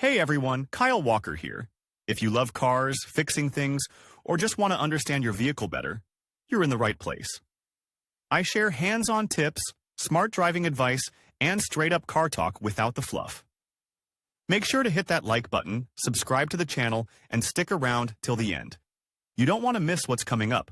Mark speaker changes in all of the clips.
Speaker 1: Hey everyone, Kyle Walker here. If you love cars, fixing things, or just want to understand your vehicle better, you're in the right place. I share hands-on tips, smart driving advice, and straight-up car talk without the fluff. Make sure to hit that like button, subscribe to the channel, and stick around till the end. You don't want to miss what's coming up.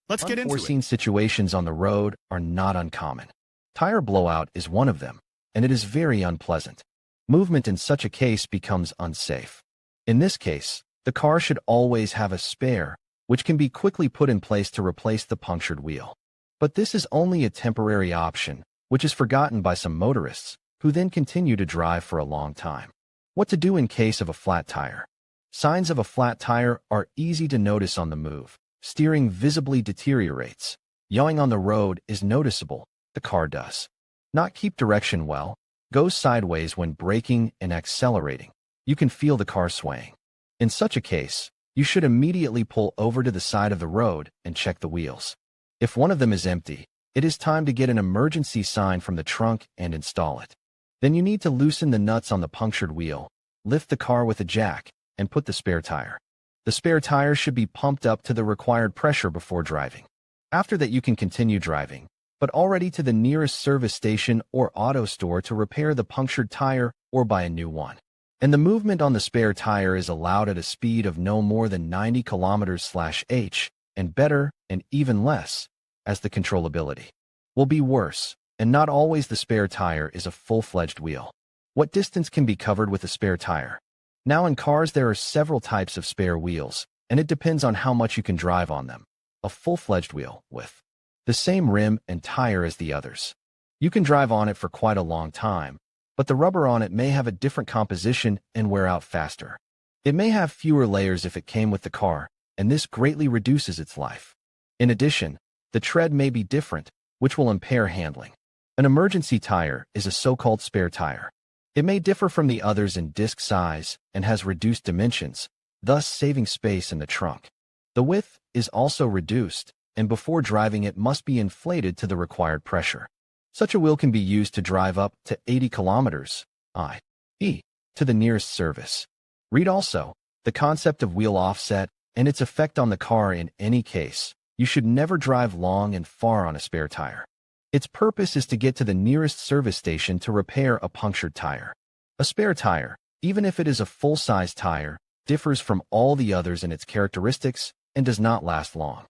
Speaker 1: Let's get into it.
Speaker 2: Unforeseen situations on the road are not uncommon. Tire blowout is one of them, and it is very unpleasant. Movement in such a case becomes unsafe. In this case, the car should always have a spare, which can be quickly put in place to replace the punctured wheel. But this is only a temporary option, which is forgotten by some motorists, who then continue to drive for a long time. What to do in case of a flat tire? Signs of a flat tire are easy to notice on the move. Steering visibly deteriorates. Yawing on the road is noticeable. The car does not keep direction well, goes sideways when braking and accelerating. You can feel the car swaying. In such a case, you should immediately pull over to the side of the road and check the wheels. If one of them is empty, it is time to get an emergency sign from the trunk and install it. Then you need to loosen the nuts on the punctured wheel, lift the car with a jack, and put the spare tire. The spare tire should be pumped up to the required pressure before driving. After that, you can continue driving, but already to the nearest service station or auto store to repair the punctured tire or buy a new one. And the movement on the spare tire is allowed at a speed of no more than 90 km/h, and better and even less, as the controllability will be worse, and not always the spare tire is a full-fledged wheel. What distance can be covered with a spare tire? Now in cars there are several types of spare wheels, and it depends on how much you can drive on them. A full-fledged wheel with the same rim and tire as the others. You can drive on it for quite a long time, but the rubber on it may have a different composition and wear out faster. It may have fewer layers if it came with the car, and this greatly reduces its life. In addition, the tread may be different, which will impair handling. An emergency tire is a so-called spare tire. It may differ from the others in disc size and has reduced dimensions, thus saving space in the trunk. The width is also reduced, and before driving it must be inflated to the required pressure. Such a wheel can be used to drive up to 80 kilometers, i.e., to the nearest service. Read also the concept of wheel offset and its effect on the car. In any case, you should never drive long and far on a spare tire. Its purpose is to get to the nearest service station to repair a punctured tire. A spare tire, even if it is a full-size tire, differs from all the others in its characteristics and does not last long.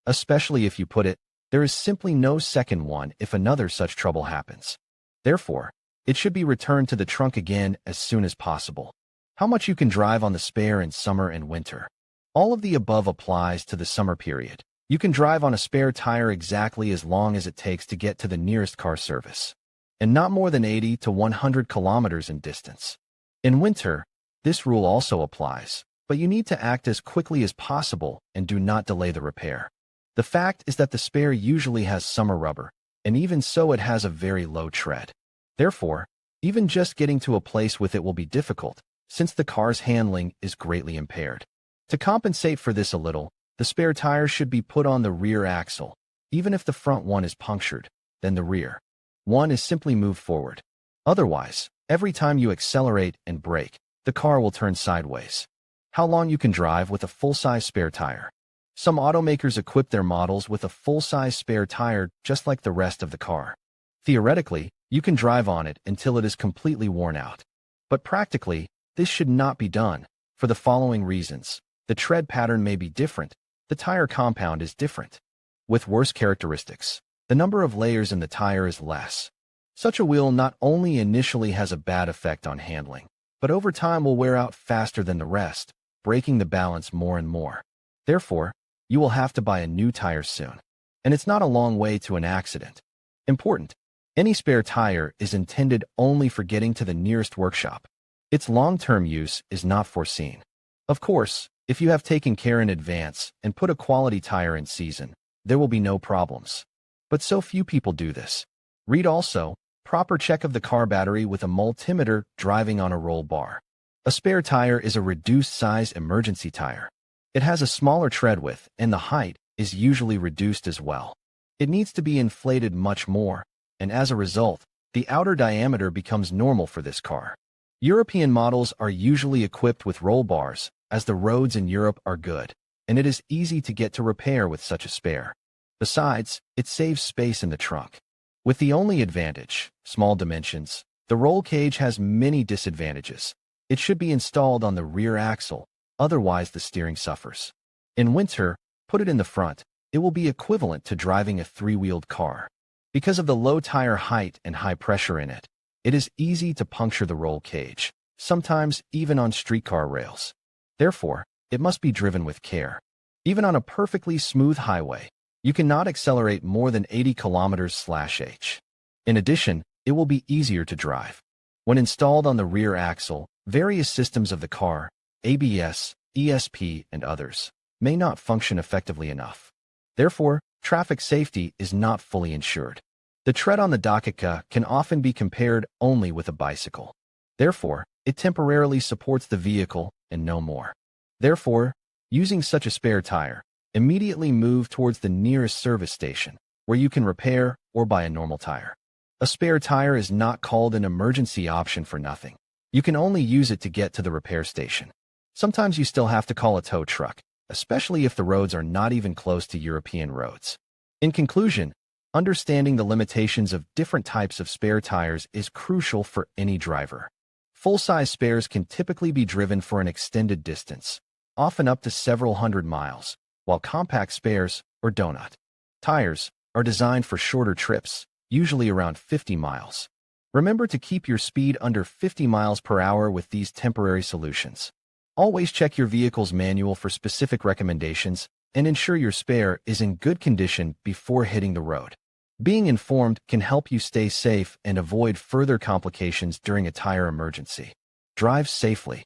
Speaker 2: Especially if you put it, there is simply no second one if another such trouble happens. Therefore, it should be returned to the trunk again as soon as possible. How much you can drive on the spare in summer and winter? All of the above applies to the summer period. You can drive on a spare tire exactly as long as it takes to get to the nearest car service, and not more than 80 to 100 kilometers in distance. In winter, this rule also applies, but you need to act as quickly as possible and do not delay the repair. The fact is that the spare usually has summer rubber, and even so it has a very low tread. Therefore, even just getting to a place with it will be difficult, since the car's handling is greatly impaired. To compensate for this a little, the spare tire should be put on the rear axle. Even if the front one is punctured, then the rear one is simply moved forward. Otherwise, every time you accelerate and brake, the car will turn sideways. How long you can drive with a full-size spare tire? Some automakers equip their models with a full-size spare tire just like the rest of the car. Theoretically, you can drive on it until it is completely worn out. But practically, this should not be done, for the following reasons. The tread pattern may be different, the tire compound is different. With worse characteristics, the number of layers in the tire is less. Such a wheel not only initially has a bad effect on handling, but over time will wear out faster than the rest, breaking the balance more and more. Therefore, you will have to buy a new tire soon. And it's not a long way to an accident. Important: any spare tire is intended only for getting to the nearest workshop. Its long-term use is not foreseen. Of course, if you have taken care in advance and put a quality tire in season, there will be no problems. But so few people do this. Read also, proper check of the car battery with a multimeter driving on a roll bar. A spare tire is a reduced-size emergency tire. It has a smaller tread width, and the height is usually reduced as well. It needs to be inflated much more, and as a result, the outer diameter becomes normal for this car. European models are usually equipped with roll bars, as the roads in Europe are good, and it is easy to get to repair with such a spare. Besides, it saves space in the trunk. With the only advantage, small dimensions, the roll cage has many disadvantages. It should be installed on the rear axle, otherwise the steering suffers. In winter, put it in the front. It will be equivalent to driving a three-wheeled car. Because of the low tire height and high pressure in it, it is easy to puncture the roll cage, sometimes even on streetcar rails. Therefore, it must be driven with care. Even on a perfectly smooth highway, you cannot accelerate more than 80 km/h. In addition, it will be easier to drive. When installed on the rear axle, various systems of the car, ABS, ESP, and others, may not function effectively enough. Therefore, traffic safety is not fully ensured. The tread on the Dakica can often be compared only with a bicycle. Therefore, it temporarily supports the vehicle and no more. Therefore, using such a spare tire, immediately move towards the nearest service station, where you can repair or buy a normal tire. A spare tire is not called an emergency option for nothing. You can only use it to get to the repair station. Sometimes you still have to call a tow truck, especially if the roads are not even close to European roads. In conclusion, understanding the limitations of different types of spare tires is crucial for any driver. Full-size spares can typically be driven for an extended distance, often up to several hundred miles, while compact spares, or donut tires, are designed for shorter trips, usually around 50 miles. Remember to keep your speed under 50 miles per hour with these temporary solutions. Always check your vehicle's manual for specific recommendations and ensure your spare is in good condition before hitting the road. Being informed can help you stay safe and avoid further complications during a tire emergency. Drive safely.